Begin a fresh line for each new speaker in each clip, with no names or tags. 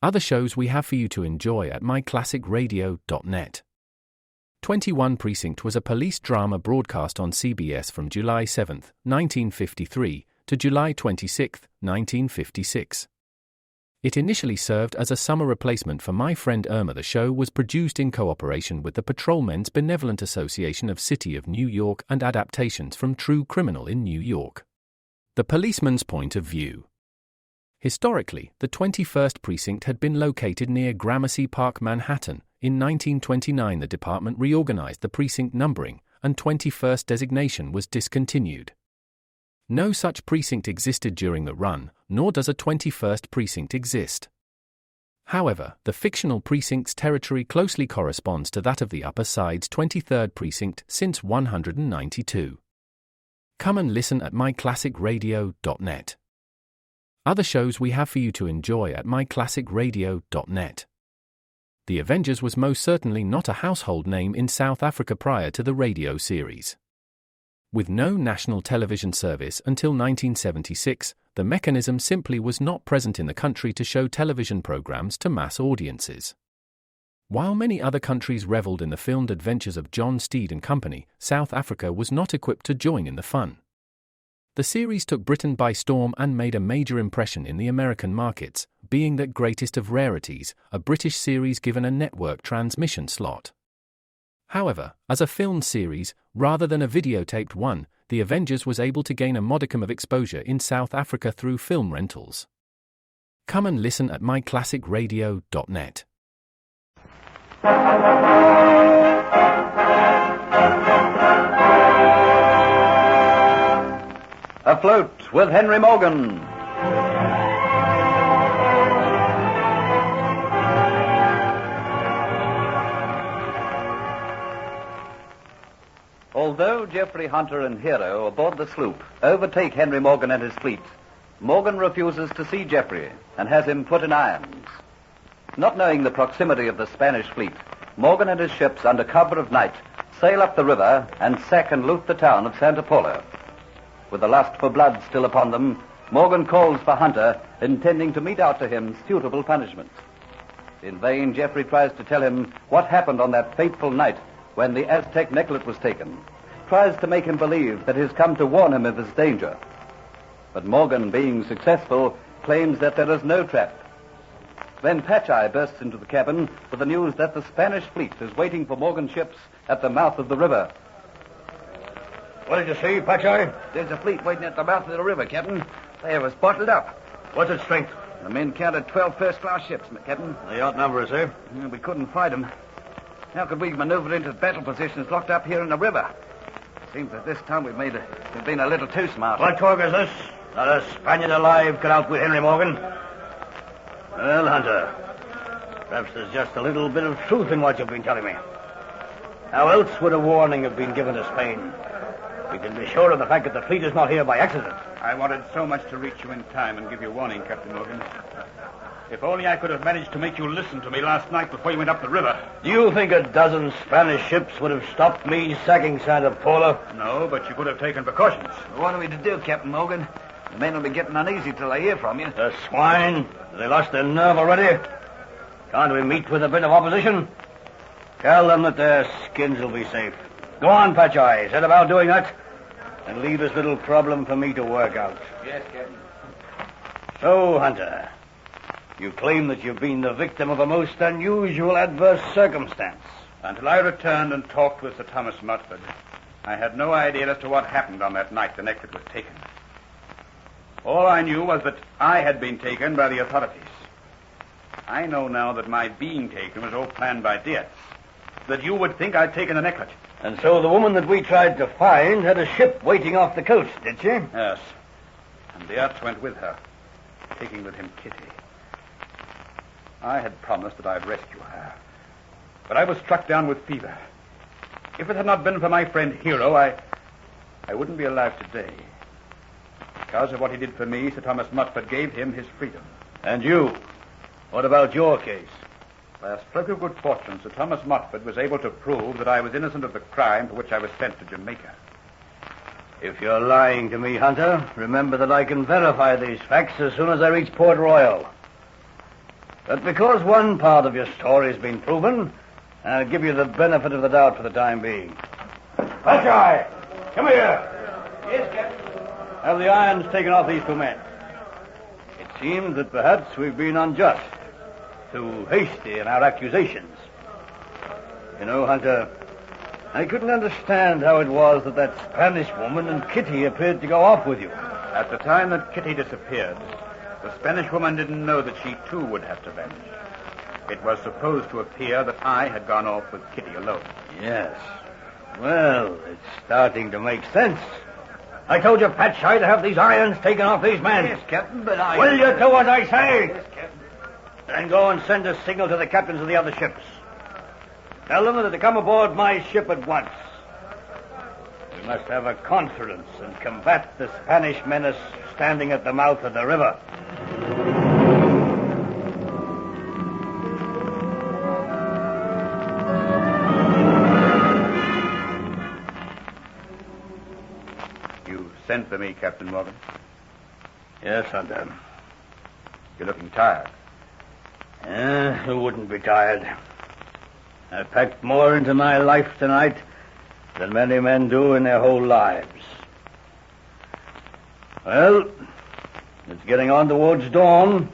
Other shows we have for you to enjoy at myclassicradio.net. 21 Precinct was a police drama broadcast on CBS from July 7, 1953 to July 26, 1956. It initially served as a summer replacement for My Friend Irma. The show was produced in cooperation with the Patrolmen's Benevolent Association of City of New York and adaptations from True Criminal in New York. The Policeman's Point of View. Historically, the 21st Precinct had been located near Gramercy Park, Manhattan. In 1929, the department reorganized the precinct numbering, and 21st designation was discontinued. No such precinct existed during the run, nor does a 21st Precinct exist. However, the fictional precinct's territory closely corresponds to that of the Upper Side's 23rd Precinct since 192. Come and listen at myclassicradio.net. Other shows we have for you to enjoy at myclassicradio.net. The Avengers was most certainly not a household name in South Africa prior to the radio series. With no national television service until 1976, the mechanism simply was not present in the country to show television programs to mass audiences. While many other countries reveled in the filmed adventures of John Steed and Company, South Africa was not equipped to join in the fun. The series took Britain by storm and made a major impression in the American markets, being the greatest of rarities, a British series given a network transmission slot. However, as a filmed series, rather than a videotaped one, The Avengers was able to gain a modicum of exposure in South Africa through film rentals. Come and listen at myclassicradio.net.
Afloat with Henry Morgan. Although Geoffrey Hunter and Hero aboard the sloop overtake Henry Morgan and his fleet, Morgan refuses to see Geoffrey and has him put in irons. Not knowing the proximity of the Spanish fleet, Morgan and his ships, under cover of night, sail up the river and sack and loot the town of Santa Paula. With the lust for blood still upon them, Morgan calls for Hunter, intending to mete out to him suitable punishment. In vain, Geoffrey tries to tell him what happened on that fateful night when the Aztec necklet was taken, tries to make him believe that he has come to warn him of his danger. But Morgan, being successful, claims that there is no trap. Then Patch-Eye bursts into the cabin with the news that the Spanish fleet is waiting for Morgan's ships at the mouth of the river.
What did you say, Patch-Eye?
There's a fleet waiting at the mouth of the river, Captain. They have us bottled up.
What's its strength?
The men counted 12 first-class ships, Captain.
They outnumber us, eh?
We couldn't fight them. How could we maneuver into battle positions locked up here in the river? Seems that this time we've been a little too smart.
What talk is this? Not a Spaniard alive can outwit Henry Morgan. Well, Hunter, perhaps there's just a little bit of truth in what you've been telling me. How else would a warning have been given to Spain? We can be sure of the fact that the fleet is not here by accident.
I wanted so much to reach you in time and give you warning, Captain Morgan. If only I could have managed to make you listen to me last night before you went up the river.
Do you think a dozen Spanish ships would have stopped me sacking Santa Paula?
No, but you could have taken precautions.
What are we to do, Captain Morgan? The men will be getting uneasy till they hear from you.
The swine! Have they lost their nerve already? Can't we meet with a bit of opposition? Tell them that their skins will be safe. Go on, Patch-Eye. Set about doing that. And leave this little problem for me to work out.
Yes, Captain.
So, Hunter, you claim that you've been the victim of a most unusual adverse circumstance.
Until I returned and talked with Sir Thomas Mutford, I had no idea as to what happened on that night the necklet was taken. All I knew was that I had been taken by the authorities. I know now that my being taken was all planned by Diaz. That you would think I'd taken the necklet.
And so the woman that we tried to find had a ship waiting off the coast, did she?
Yes. And Diaz went with her, taking with him Kitty. I had promised that I'd rescue her. But I was struck down with fever. If it had not been for my friend Hero, I wouldn't be alive today. Because of what he did for me, Sir Thomas Mutford gave him his freedom.
And you? What about your case?
By a stroke of good fortune, Sir Thomas Mutford was able to prove that I was innocent of the crime for which I was sent to Jamaica.
If you're lying to me, Hunter, remember that I can verify these facts as soon as I reach Port Royal. But because one part of your story's been proven, I'll give you the benefit of the doubt for the time being. Patcheye! Come here!
Yes, Captain.
Have the irons taken off these two men. It seems that perhaps we've been unjust, too hasty in our accusations. You know, Hunter, I couldn't understand how it was that Spanish woman and Kitty appeared to go off with you.
At the time that Kitty disappeared, the Spanish woman didn't know that she too would have to vanish. It was supposed to appear that I had gone off with Kitty alone.
Yes. Well, it's starting to make sense. I told you, Patcheye, to have these irons taken off these men.
Yes, Captain, but I...
Will you do what I say?
Yes, Captain.
Then go and send a signal to the captains of the other ships. Tell them that to come aboard my ship at once. We must have a conference and combat the Spanish menace standing at the mouth of the river.
You sent for me, Captain Morgan.
Yes, Hunter.
You're looking tired.
Who wouldn't be tired? I packed more into my life tonight than many men do in their whole lives. Well, it's getting on towards dawn.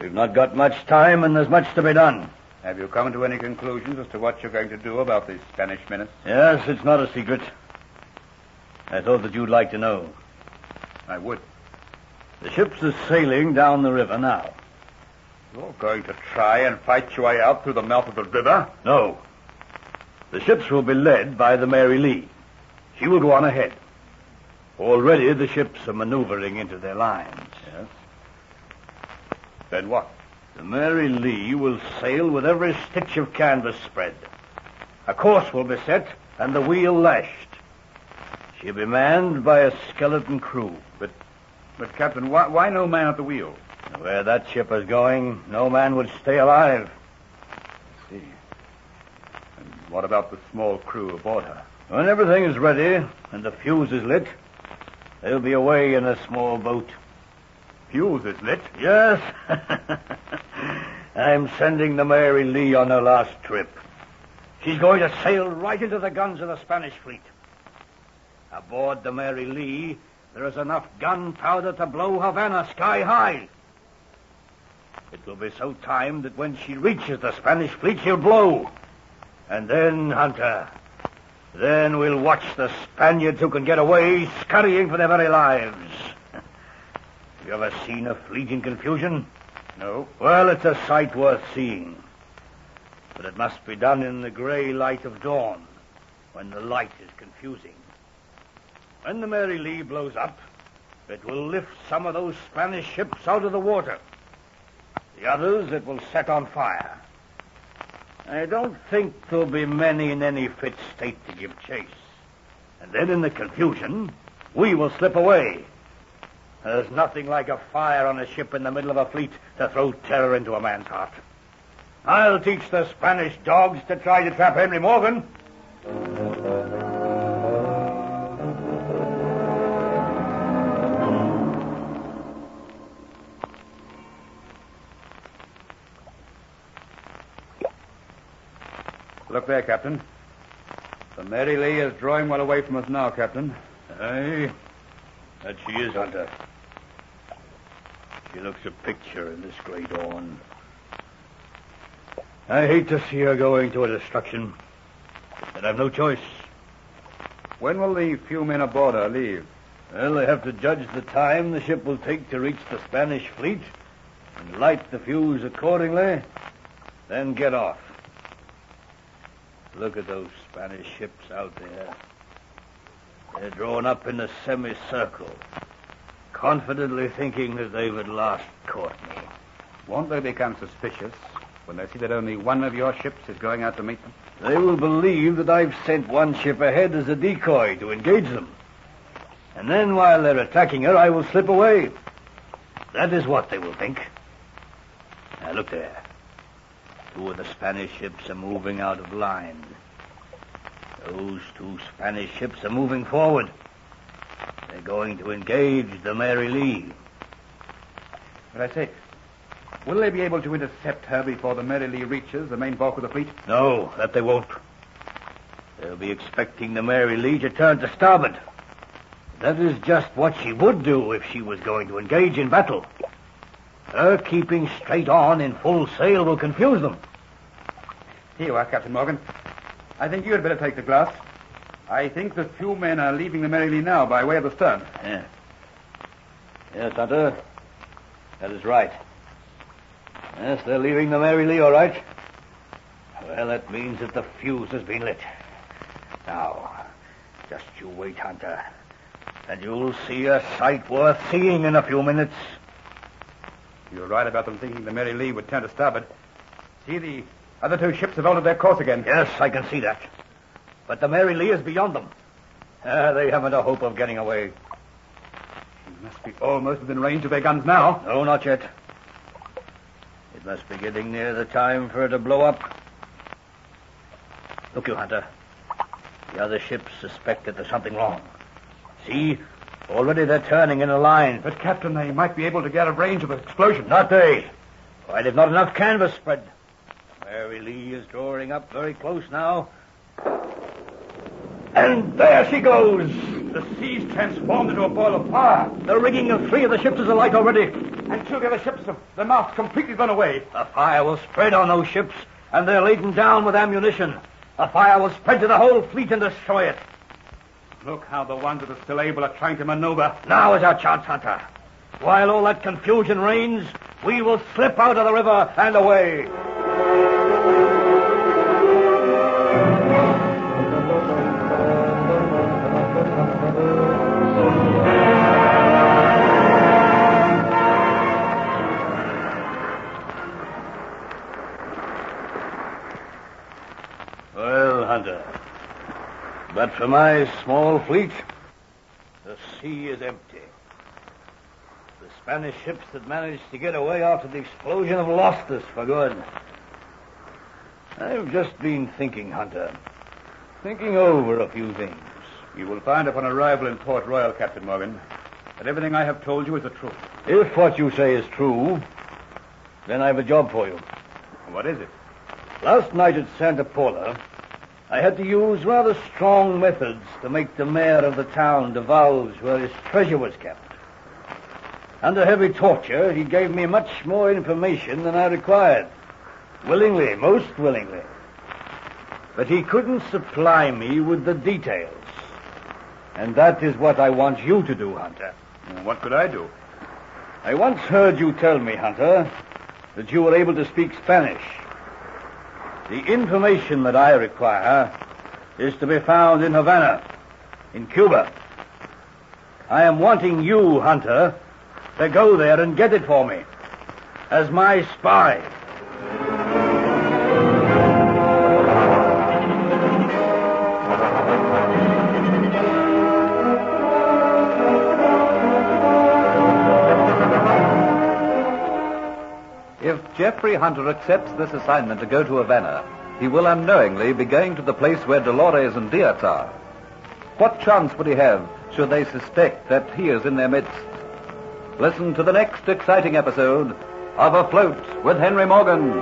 We've not got much time, and there's much to be done.
Have you come to any conclusions as to what you're going to do about the Spanish menace?
Yes, it's not a secret. I thought that you'd like to know.
I would.
The ships are sailing down the river now.
You're going to try and fight your way out through the mouth of the river?
No. The ships will be led by the Mary Lee. She will go on ahead. Already the ships are maneuvering into their lines.
Yes. Then what?
The Mary Lee will sail with every stitch of canvas spread. A course will be set and the wheel lashed. She'll be manned by a skeleton crew.
But Captain, why no man at the wheel?
Where that ship is going, no man would stay alive.
I see. And what about the small crew aboard her?
When everything is ready and the fuse is lit, they'll be away in a small boat.
Fuse is lit?
Yes. I'm sending the Mary Lee on her last trip. She's going to sail right into the guns of the Spanish fleet. Aboard the Mary Lee, there is enough gunpowder to blow Havana sky high. It will be so timed that when she reaches the Spanish fleet, she'll blow. And then, Hunter, then we'll watch the Spaniards who can get away scurrying for their very lives. You ever seen a fleet in confusion?
No.
Well, it's a sight worth seeing. But it must be done in the gray light of dawn, when the light is confusing. When the Mary Lee blows up, it will lift some of those Spanish ships out of the water. The others it will set on fire. I don't think there'll be many in any fit state to give chase. And then in the confusion, we will slip away. There's nothing like a fire on a ship in the middle of a fleet to throw terror into a man's heart. I'll teach the Spanish dogs to try to trap Henry Morgan.
Look there, Captain. The Mary Lee is drawing well away from us now, Captain.
Aye, that she is, Hunter. She looks a picture in this gray dawn. I hate to see her going to a destruction, but I've no choice.
When will the few men aboard her leave?
Well, they have to judge the time the ship will take to reach the Spanish fleet and light the fuse accordingly, then get off. Look at those Spanish ships out there. They're drawn up in a semicircle, confidently thinking that they've at last caught me.
Won't they become suspicious when they see that only one of your ships is going out to meet them?
They will believe that I've sent one ship ahead as a decoy to engage them. And then while they're attacking her, I will slip away. That is what they will think. Now look there. Two of the Spanish ships are moving out of line. Those two Spanish ships are moving forward. They're going to engage the Mary Lee.
But I say, Will they be able to intercept her before the Mary Lee reaches the main bulk of the fleet?
No, that they won't. They'll be expecting the Mary Lee to turn to starboard. That is just what she would do if she was going to engage in battle. Her keeping straight on in full sail will confuse them.
Here you are, Captain Morgan. I think you had better take the glass. I think the few men are leaving the Mary Lee now by way of the stern.
Yeah. Yes, Hunter. That is right. Yes, they're leaving the Mary Lee, all right. Well, that means that the fuse has been lit. Now, just you wait, Hunter, and you'll see a sight worth seeing in a few minutes.
You're right about them thinking the Mary Lee would turn to starboard. See, the other two ships have altered their course again.
Yes, I can see that. But the Mary Lee is beyond them. They haven't a hope of getting away.
She must be almost within range of their guns now.
No, not yet. It must be getting near the time for her to blow up. Look, you, Hunter. The other ships suspect that there's something wrong. See? Already they're turning in a line.
But, Captain, they might be able to get a range of the explosion.
Not they. Why, they've not enough canvas spread. Mary Lee is drawing up very close now. And there she goes.
The sea's transformed into a ball of fire.
The rigging of 3 of the ships is alight already.
And 2 of the other ships have the masts completely blown away.
The fire will spread on those ships, and they're laden down with ammunition. The fire will spread to the whole fleet and destroy it.
Look how the ones that are still able are trying to maneuver.
Now is our chance, Hunter. While all that confusion reigns, we will slip out of the river and away. Well, Hunter, but for my small fleet, the sea is empty. The Spanish ships that managed to get away after the explosion have lost us for good. I've just been thinking, Hunter. Thinking over a few things.
You will find upon arrival in Port Royal, Captain Morgan, that everything I have told you is the truth.
If what you say is true, then I have a job for you.
What is it?
Last night at Santa Paula, I had to use rather strong methods to make the mayor of the town divulge where his treasure was kept. Under heavy torture, he gave me much more information than I required. Willingly, most willingly. But he couldn't supply me with the details. And that is what I want you to do, Hunter.
What could I do?
I once heard you tell me, Hunter, that you were able to speak Spanish. The information that I require is to be found in Havana, in Cuba. I am wanting you, Hunter, to go there and get it for me, as my spy.
If Geoffrey Hunter accepts this assignment to go to Havana, he will unknowingly be going to the place where Dolores and Diaz are. What chance would he have should they suspect that he is in their midst? Listen to the next exciting episode of Afloat with Henry Morgan.